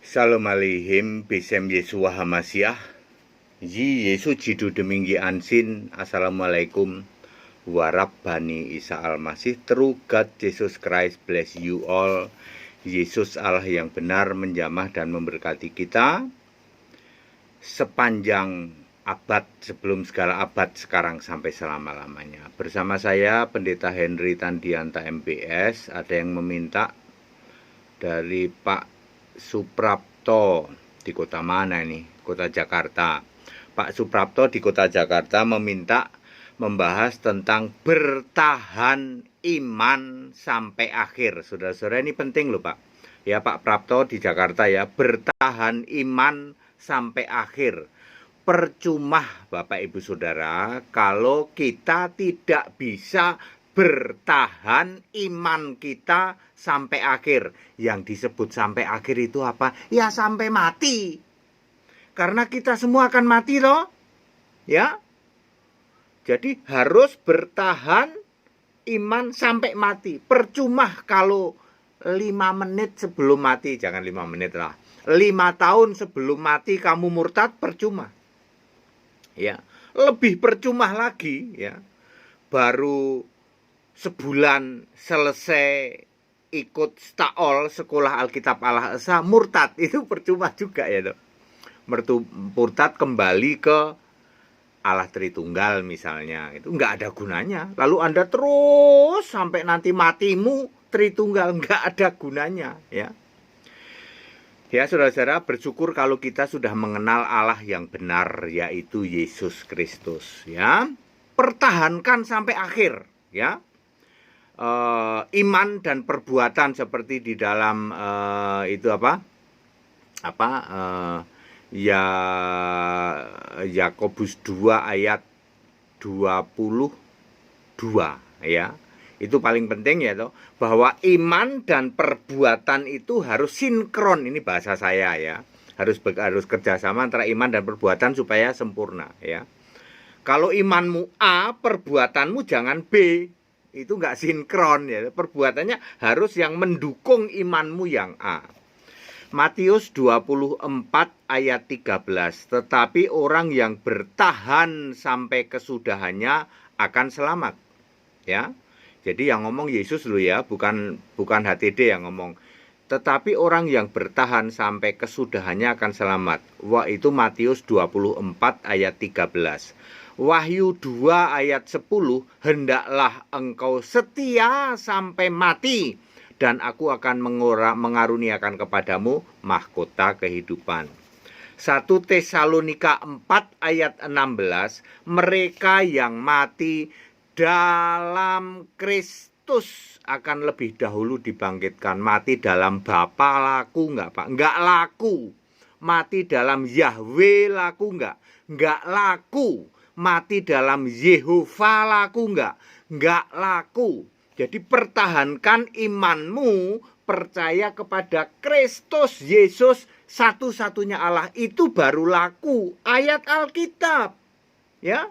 Shalom Aleichem, Besem Yeshua Hamasiah, Yi Yesu Jidu Deminggi Ansin, Assalamualaikum, Warabbani Isa Al-Masih, True God Jesus Christ bless you all. Yesus Allah yang benar menjamah dan memberkati kita sepanjang abad, sebelum segala abad, sekarang sampai selama-lamanya. Bersama saya Pendeta Henry Tandianta MPS. Ada yang meminta dari Pak Suprapto di kota mana ini? Kota Jakarta. Pak Suprapto di kota Jakarta meminta membahas tentang bertahan iman sampai akhir. Saudara-saudara, ini penting loh Pak. Ya Pak Prapto di Jakarta ya, bertahan iman sampai akhir. Percuma Bapak Ibu Saudara kalau kita tidak bisa bertahan iman kita sampai akhir. Yang disebut sampai akhir itu apa? Ya sampai mati. Karena kita semua akan mati loh. Ya. Jadi harus bertahan iman sampai mati. Percuma kalau 5 menit sebelum mati, jangan 5 menit lah. 5 tahun sebelum mati kamu murtad, percuma. Ya, lebih percuma lagi ya. Baru sebulan selesai ikut staol sekolah Alkitab Allah Esa, murtad, itu percuma juga ya toh. Murtad kembali ke Allah Tritunggal misalnya, itu nggak ada gunanya. Lalu Anda terus sampai nanti matimu Tritunggal, nggak ada gunanya ya. Ya saudara-saudara, bersyukur kalau kita sudah mengenal Allah yang benar, yaitu Yesus Kristus ya. Pertahankan sampai akhir ya. Iman dan perbuatan seperti di dalam itu ya Yakobus 2 ayat 22 ya. Itu paling penting ya toh, bahwa iman dan perbuatan itu harus sinkron. Ini bahasa saya ya. Harus kerjasama antara iman dan perbuatan supaya sempurna ya. Kalau imanmu A, perbuatanmu jangan B. Itu enggak sinkron ya. Perbuatannya harus yang mendukung imanmu yang A. Matius 24 ayat 13. Tetapi orang yang bertahan sampai kesudahannya akan selamat. Ya. Jadi yang ngomong Yesus loh ya, bukan HTD yang ngomong. Tetapi orang yang bertahan sampai kesudahannya akan selamat. Wah, itu Matius 24 ayat 13. Wahyu 2 ayat 10, hendaklah engkau setia sampai mati, dan aku akan mengaruniakan kepadamu mahkota kehidupan. 1 Tesalonika 4 ayat 16, mereka yang mati dalam Kristus akan lebih dahulu dibangkitkan. Mati dalam Bapa laku enggak Pak? Enggak laku. Mati dalam Yahweh laku enggak? Enggak laku. Mati dalam Yehova laku enggak? Enggak laku. Jadi pertahankan imanmu, percaya kepada Kristus Yesus satu-satunya Allah, itu baru laku. Ayat Alkitab. Ya.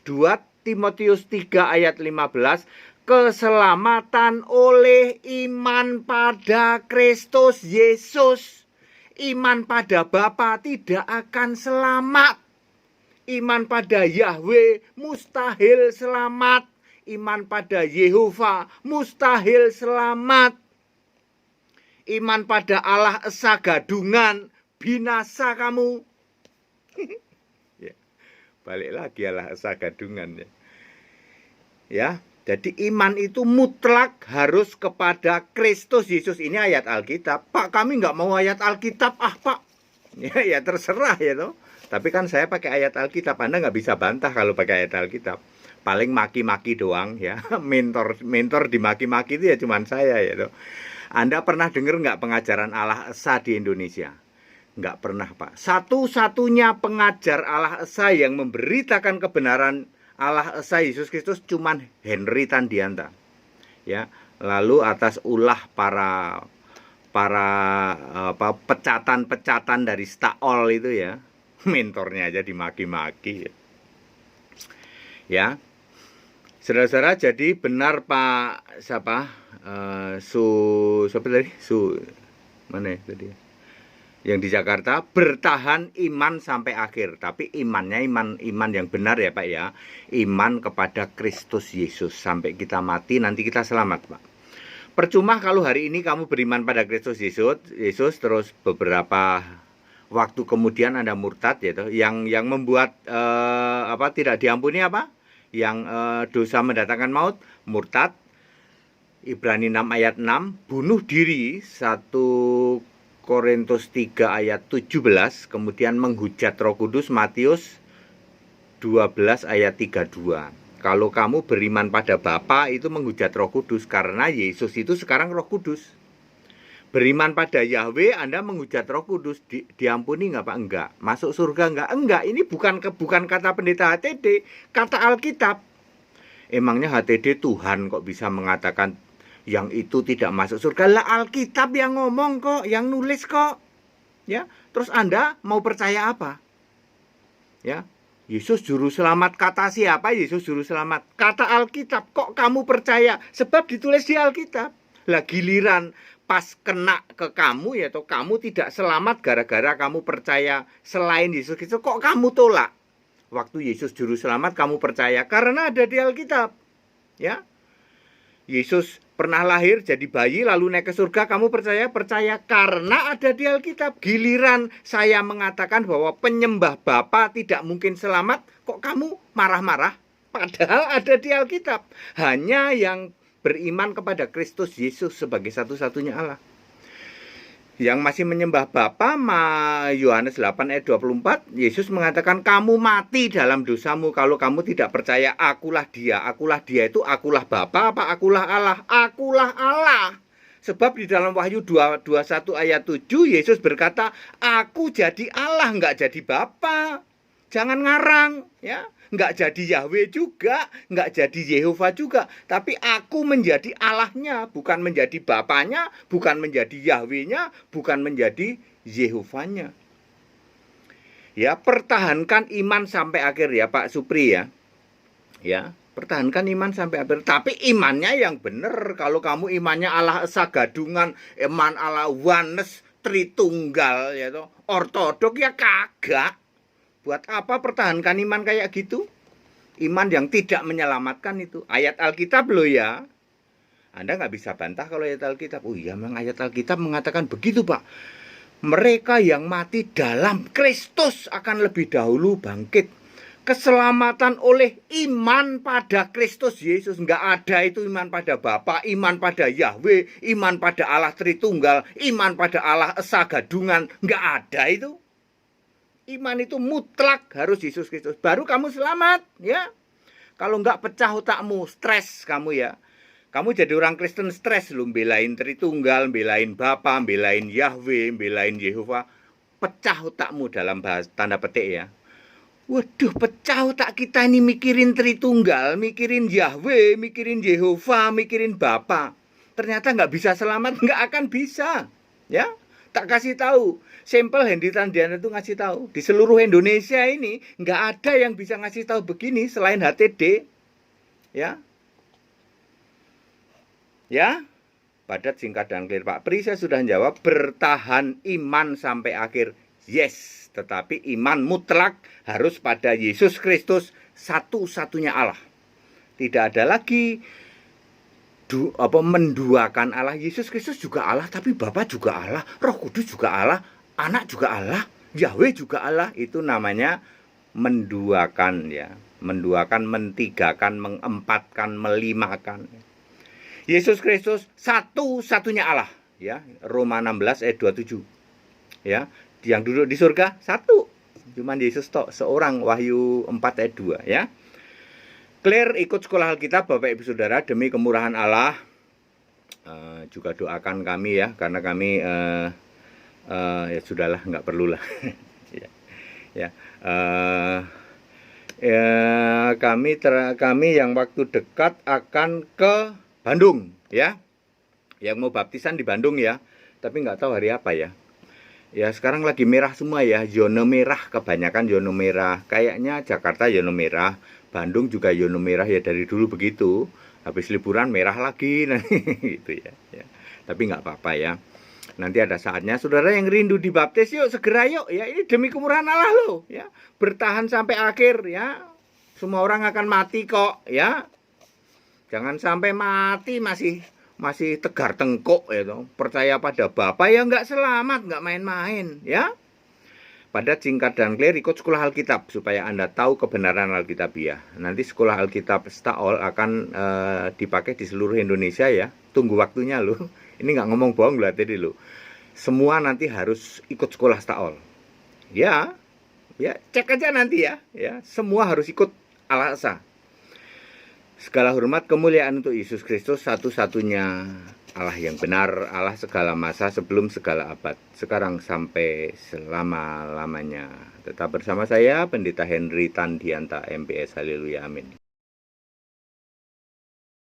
2 Timotius 3 ayat 15, keselamatan oleh iman pada Kristus Yesus. Iman pada Bapa tidak akan selamat. Iman pada Yahweh mustahil selamat. Iman pada Yehova mustahil selamat. Iman pada Allah Esa gadungan, binasa kamu. Ya, balik lagi Allah Esa gadungan ya. Ya, jadi iman itu mutlak harus kepada Kristus Yesus. Ini ayat Alkitab. Pak, kami nggak mau ayat Alkitab, Pak. Ya terserah ya toh. Tapi kan saya pakai ayat Alkitab. Anda nggak bisa bantah kalau pakai ayat Alkitab. Paling maki-maki doang ya. Mentor dimaki-maki itu ya cuman saya ya toh. Anda pernah dengar nggak pengajaran Allah Esa di Indonesia? Nggak pernah Pak. Satu-satunya pengajar Allah Esa yang memberitakan kebenaran Allah Esa Yesus Kristus cuman Henry Tandianta. Ya, lalu atas ulah para pecatan dari staol itu ya, mentornya aja dimaki-maki. Ya. Saudara-saudara, jadi benar Pak siapa? Siapa tadi? Mana ya tadi? yang di Jakarta, bertahan iman sampai akhir. Tapi imannya iman yang benar ya Pak ya. Iman kepada Kristus Yesus sampai kita mati, nanti kita selamat Pak. Percuma kalau hari ini kamu beriman pada Kristus Yesus terus beberapa waktu kemudian Anda murtad ya toh, yang membuat tidak diampuni apa? Yang dosa mendatangkan maut, murtad. Ibrani 6 ayat 6, bunuh diri 1 Korintus 3 ayat 17, kemudian menghujat Roh Kudus Matius 12 ayat 32. Kalau kamu beriman pada Bapa itu menghujat Roh Kudus, karena Yesus itu sekarang Roh Kudus. Beriman pada Yahweh, Anda menghujat Roh Kudus, diampuni nggak Pak? Enggak. Masuk surga enggak? Enggak. Ini bukan kata pendeta HTD, kata Alkitab. Emangnya HTD Tuhan kok bisa mengatakan yang itu tidak masuk surga? Lah Alkitab yang ngomong kok, yang nulis kok. Ya, terus Anda mau percaya apa? Ya, Yesus juru selamat, kata siapa Yesus juru selamat? Kata Alkitab. Kok kamu percaya? Sebab ditulis di Alkitab. Lah giliran pas kena ke kamu ya, atau kamu tidak selamat gara-gara kamu percaya selain Yesus Kristus, kok kamu tolak? Waktu Yesus juru selamat kamu percaya karena ada di Alkitab. Ya. Yesus pernah lahir jadi bayi lalu naik ke surga, kamu percaya? Percaya karena ada di Alkitab. Giliran saya mengatakan bahwa penyembah Bapa tidak mungkin selamat, kok kamu marah-marah? Padahal ada di Alkitab. Hanya yang beriman kepada Kristus Yesus sebagai satu-satunya Allah. Yang masih menyembah Bapa, Yohanes 8 ayat 24, Yesus mengatakan kamu mati dalam dosamu kalau kamu tidak percaya akulah dia. Akulah dia itu akulah Bapa apa akulah Allah? Akulah Allah. Sebab di dalam Wahyu 21 ayat 7 Yesus berkata, aku jadi Allah, enggak jadi Bapa. Jangan ngarang, ya. Enggak jadi Yahweh juga, enggak jadi Yehova juga, tapi aku menjadi Allahnya, bukan menjadi Bapanya, bukan menjadi Yahwehnya, bukan menjadi Yehovanya. Ya, pertahankan iman sampai akhir ya Pak Supri ya. Ya, pertahankan iman sampai akhir. Tapi imannya yang benar. Kalau kamu imannya Allah Esa Gadungan, iman Allah Oneness, Tritunggal ya toh, ortodok ya kagak. Buat apa pertahankan iman kayak gitu? Iman yang tidak menyelamatkan itu. Ayat Alkitab loh ya. Anda nggak bisa bantah kalau ayat Alkitab. Oh iya, memang ayat Alkitab mengatakan begitu Pak. Mereka yang mati dalam Kristus akan lebih dahulu bangkit. Keselamatan oleh iman pada Kristus Yesus. Nggak ada itu iman pada Bapa, iman pada Yahweh, iman pada Allah Tritunggal, iman pada Allah Esa Gadungan. Nggak ada itu. Iman itu mutlak harus Yesus Kristus. Baru kamu selamat, ya. Kalau enggak pecah otakmu, stres kamu ya. Kamu jadi orang Kristen stres lu, belain Tritunggal, belain Bapa, belain Yahweh, belain Yehova. Pecah otakmu dalam bahasa tanda petik ya. Waduh, pecah otak kita ini mikirin Tritunggal, mikirin Yahweh, mikirin Yehova, mikirin Bapa. Ternyata enggak bisa selamat, enggak akan bisa, ya. Tak kasih tahu. Sampel Hendy Tandiana itu ngasih tahu. Di seluruh Indonesia ini nggak ada yang bisa ngasih tahu begini selain HTD. Ya. Ya. Padat, singkat, dan clear Pak Pri. Saya sudah jawab. Bertahan iman sampai akhir. Yes. Tetapi iman mutlak harus pada Yesus Kristus, satu-satunya Allah. Tidak ada lagi menduakan Allah. Yesus Kristus juga Allah, tapi Bapa juga Allah, Roh Kudus juga Allah, Anak juga Allah, Yahweh juga Allah. Itu namanya menduakan ya. Menduakan, mentigakan, mengempatkan, melimakan. Yesus Kristus satu-satunya Allah ya. Roma 16 ayat 27. Ya, yang duduk di surga satu. Cuman Yesus tok seorang, Wahyu 4 ayat 2 ya. Clear, ikut sekolah Alkitab Bapak Ibu Saudara, demi kemurahan Allah. Juga doakan kami ya, karena kami ya sudahlah, nggak perlulah. Kami yang waktu dekat akan ke Bandung ya, yang mau baptisan di Bandung ya, tapi nggak tahu hari apa ya. Ya sekarang lagi merah semua ya, zona merah, kebanyakan zona merah. Kayaknya Jakarta zona merah, Bandung juga zona merah ya, dari dulu begitu. Habis liburan merah lagi, nah, gitu ya. Tapi nggak apa-apa ya. Nanti ada saatnya saudara yang rindu dibaptis, yuk segera yuk ya, ini demi kemurahan Allah loh ya. Bertahan sampai akhir ya. Semua orang akan mati kok ya. Jangan sampai mati masih tegar tengkuk ya toh. Percaya pada Bapa ya nggak selamat, nggak main-main ya. Pada singkat dan clear ikut sekolah Alkitab supaya Anda tahu kebenaran Alkitabiah. Nanti sekolah Alkitab Staol akan dipakai di seluruh Indonesia ya. Tunggu waktunya loh. Ini nggak ngomong bohong loh tadi loh. Semua nanti harus ikut sekolah Staol. Ya, cek aja nanti ya. Semua harus ikut Al-Aqsa. Segala hormat kemuliaan untuk Yesus Kristus, satu-satunya Allah yang benar, Allah segala masa sebelum segala abad, sekarang sampai selama-lamanya. Tetap bersama saya, Pendeta Henry Tandianta, MPS. Haleluya, amin.